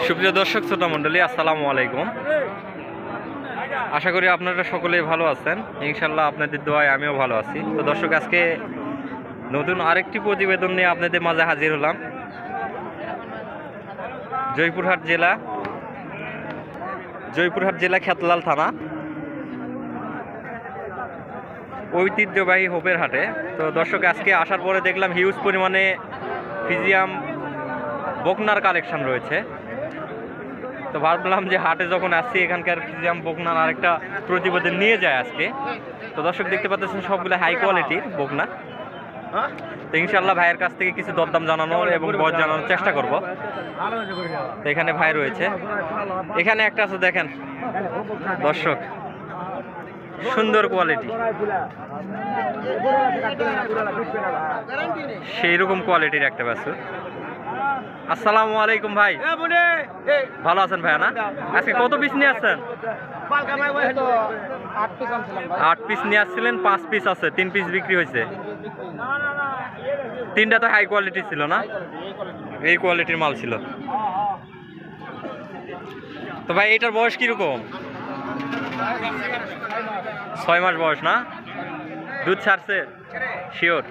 সুপ্রিয় দর্শক শ্রোতা মণ্ডলী, আসসালামু আলাইকুম। আশা করি আপনারা সকলেই ভালো আছেন। ইনশাল্লাহ আপনাদের দোয়ায় আমিও ভালো আছি। তো দর্শক, আজকে নতুন আরেকটি প্রতিবেদন নিয়ে আপনাদের মাঝে হাজির হলাম। জয়পুরহাট জেলা খেতলাল থানা, ঐতিহ্যবাহী হোপের হাটে। তো দর্শক, আজকে আসার পরে দেখলাম হিউজ পরিমাণে ফিজিয়াম বকনার কালেকশন রয়েছে। তো ভাবলাম যে হাটে যখন আসছি এখানকার ফিজিয়াম বকনার আরেকটা প্রতিবেদন নিয়ে যায় আজকে। তো দর্শক, দেখতে পাচ্ছেন সবগুলো হাই কোয়ালিটির বকনা। তো ইনশাল্লাহ ভাইয়ের কাছ থেকে কিছু দরদাম জানানোর এবং বয়স জানানোর চেষ্টা করব। তো এখানে ভাই রয়েছে, এখানে একটা আছে, দেখেন দর্শক, সুন্দর কোয়ালিটি, সেই রকম কোয়ালিটির একটা বাছুর। আসসালামু আলাইকুম ভাই, ভালো আছেন ভাইয়া? না, আজকে কত পিস নিয়ে আসছেন? 8 পিস নিয়ে আসছিলেন, 5 পিস আছে, 3 পিস বিক্রি হয়েছে। 3টা তো হাই কোয়ালিটি ছিল না, এই কোয়ালিটির মাল ছিল। তো ভাই এটার বয়স কিরকম? 6 মাস বয়স না? দুধ ছাড়ছে শিওর?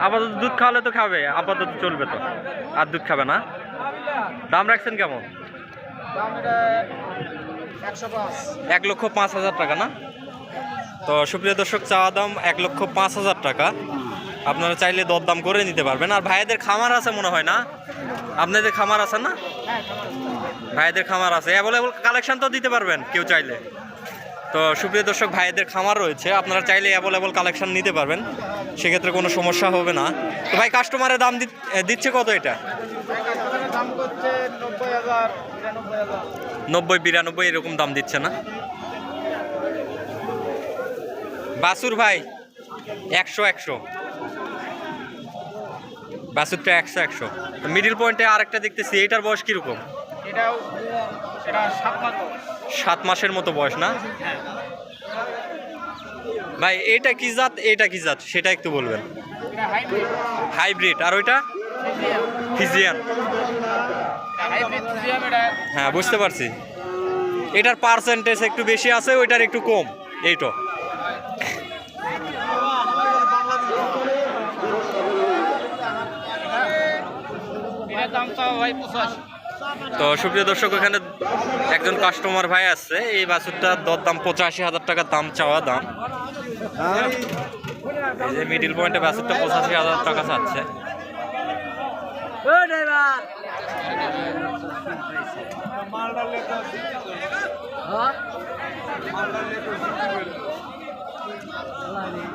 আপাতত দুধ খাওয়ালে তো খাবে, আপাতত চলবে তো, আর দুধ খাবে না। দাম রাখছেন কেমন? 1,05,000 টাকা না? তো সুপ্রিয় দর্শক, চাওয়া দাম 1,05,000 টাকা। আপনারা চাইলে দরদাম করে নিতে পারবেন। আর ভাইদের খামার আছে মনে হয় না? আপনাদের খামার আছে না? ভাইদের খামার আছে, অ্যাভেলেবল কালেকশন তো দিতে পারবেন কেউ চাইলে। তো সুপ্রিয় দর্শক, ভাইদের খামার রয়েছে, আপনারা চাইলে অ্যাভেলেবল কালেকশন নিতে পারবেন, সেক্ষেত্রে কোনো সমস্যা হবে না। তো ভাই কাস্টমারের দাম দিচ্ছে কত এটা? 90-92 এরকম দাম দিচ্ছে না? বাছুর ভাই 100 বাছুরটা 100। মিডিল পয়েন্টে আরেকটা দেখতেছি, এটার বয়স কিরকম? 7 মাসের মতো বয়স না ভাই? এটা কি জাত, এটা কি জাত সেটা একটু বলবেন। হাইব্রিড। আর ওইটা ফিজিয়ান? হ্যাঁ, বুঝতে পারছি। এটার পার্সেন্টেজ একটু বেশি আছে, ওইটার একটু কম। এইটা তো সুপ্রিয় দর্শক, এখানে একজন কাস্টমার ভাই আছে, এই বাছুরটার দরদাম 85,000 টাকা দাম, চাওয়া দাম। এই যে মিডিল পয়েন্টে বাছুরটা 85,000 টাকা চাচ্ছে।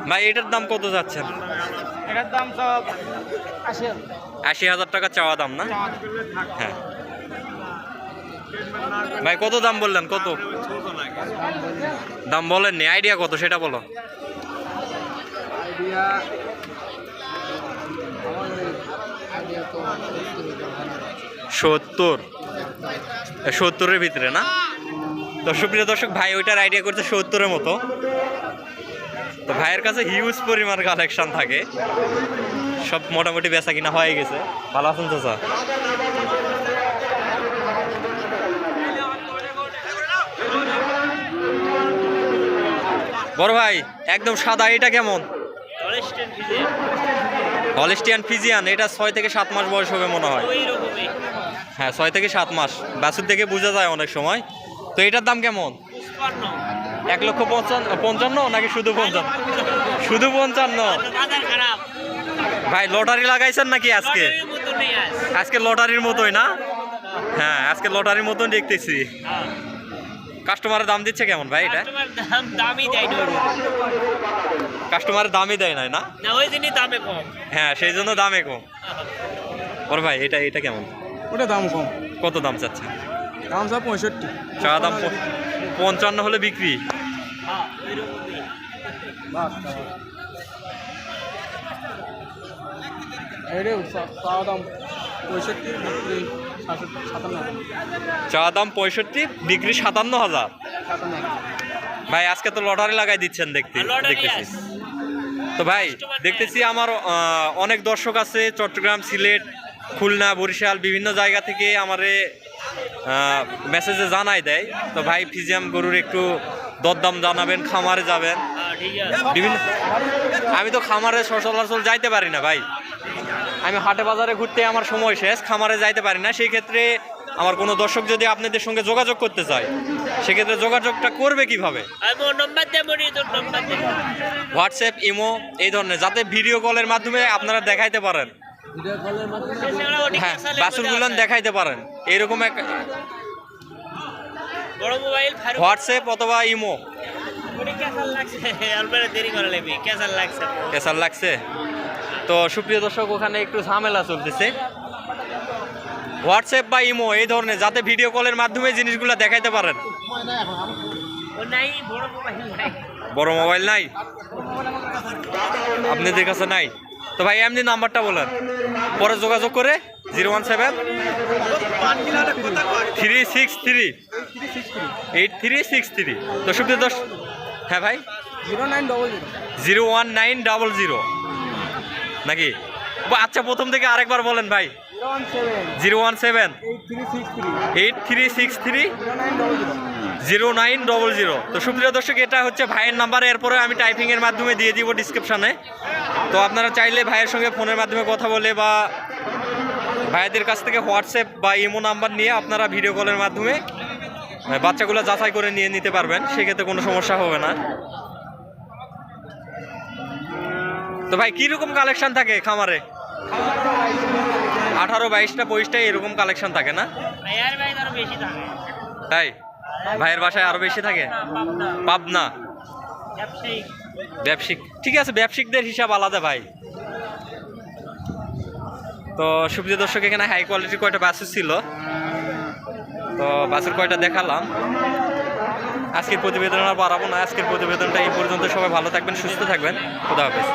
ভাই এটার দাম কত যাচ্ছেন? এটার দাম তো 80,000 টাকা চাওয়া দাম না? হ্যাঁ ভাই, কত দাম বললেন? কত দাম বলেননি, আইডিয়া কত সেটা বলো। 70-70-এর ভিতরে না? তো সুপ্রিয় দর্শক, ভাই ওইটার আইডিয়া করছে 70-এর মতো। তো ভাইয়ের কাছে হিউজ পরিমাণ কালেকশন থাকে, সব মোটামুটি বেচা কিনা হয়ে গেছে। ভালো আছেন চাচা? বড় ভাই একদম সাদা, এটা কেমন? Holstein Friesian. এটা 6 থেকে 7 মাস বয়স হবে মনে হয়। হ্যাঁ, 6 থেকে 7 মাস, বাছুর থেকে বোঝা যায় অনেক সময়। তো এটার দাম কেমন? 1,55,000 নাকি শুধু 55? শুধু 55? ভাই লটারি লাগাইছেন নাকি আজকে? আজকে লটারির মতোই না? হ্যাঁ, আজকে লটারির মতন দেখতেছি। কাস্টমারের দাম দিচ্ছে কেমন ভাই? এটা কাস্টমারের দামই দেয় নাই না? হ্যাঁ, সেই জন্য দামে কম। ওর ভাই এটা কেমন? ওটা দাম কম। কত দাম চাচ্ছে? দাম 65। চা দাম 55 হলে বিক্রি? চা দাম 65, বিক্রি 57,000। ভাই আজকে তো লটারি লাগাই দিচ্ছেন দেখতেছি। তো ভাই দেখতেছি আমার অনেক দর্শক আছে চট্টগ্রাম, সিলেট, খুলনা বরিশাল বিভিন্ন জায়গা থেকে আমারে মেসেজে জানাই দেয়। তো ভাই ফিজিয়াম গরুর একটু দরদাম জানাবেন, খামারে যাবেন বিভিন্ন। আমি তো খামারে সচরাচর যাইতে পারি না ভাই, আমি হাটে বাজারে ঘুরতে আমার সময় শেষ, খামারে যাইতে পারি না। সেই ক্ষেত্রে আমার কোনো দর্শক যদি আপনাদের সঙ্গে যোগাযোগ করতে চায়, সেক্ষেত্রে যোগাযোগটা করবে কিভাবে? হোয়াটসঅ্যাপ, ইমো এই ধরনের, যাতে ভিডিও কলের মাধ্যমে আপনারা দেখাইতে পারেন, হ্যাঁ বাছুরগুলো দেখাইতে পারেন, এইরকম এক হোয়াটসঅ্যাপ অথবা ইমো। কেসার লাগছে তো সুপ্রিয় দর্শক, ওখানে একটু ঝামেলা চলতেছে। হোয়াটসঅ্যাপ বা ইমো এই ধরনের, যাতে ভিডিও কলের মাধ্যমে জিনিসগুলো দেখাইতে পারেন। বড় মোবাইল নাই আপনাদের কাছে? নাই তো ভাই এমনি নাম্বারটা বলেন, পরে যোগাযোগ করে 017-363-8363। তো সুপ্রিয় দর্শক, হ্যাঁ ভাই 01900 নাকি? আচ্ছা প্রথম থেকে আরেকবার বলেন ভাই। 017-8363-0900। তো সুপ্রিয় দর্শক, এটা হচ্ছে ভাইয়ের নাম্বার, এরপরে আমি টাইপিংয়ের মাধ্যমে দিয়ে দিব ডিসক্রিপশানে। তো আপনারা চাইলে ভাইয়ের সঙ্গে ফোনের মাধ্যমে কথা বলে বা ভাইদের কাছ থেকে হোয়াটসঅ্যাপ বা ইমো নাম্বার নিয়ে আপনারা ভিডিও কলের মাধ্যমে বাচ্চাগুলো যাচাই করে নিয়ে নিতে পারবেন, সেক্ষেত্রে কোনো সমস্যা হবে না। তো ভাই কীরকম কালেকশান থাকে খামারে? 18, 22টা, 25টা এরকম কালেকশন থাকে না? তাই ভাইয়ের বাসায় আরো বেশি থাকে? পাবনা ব্যবসায়িক, ঠিক আছে, ব্যবসায়িকদের হিসাব আলাদা ভাই। তো সুপ্রিয় দর্শক, এখানে হাই কোয়ালিটির কয়টা বাছুর ছিল, তো বাছুর কয়টা দেখালাম। আজকের প্রতিবেদন আর বাড়াবো না, আজকের প্রতিবেদনটা এই পর্যন্ত। সবাই ভালো থাকবেন, সুস্থ থাকবেন, খুদা হাফেজ।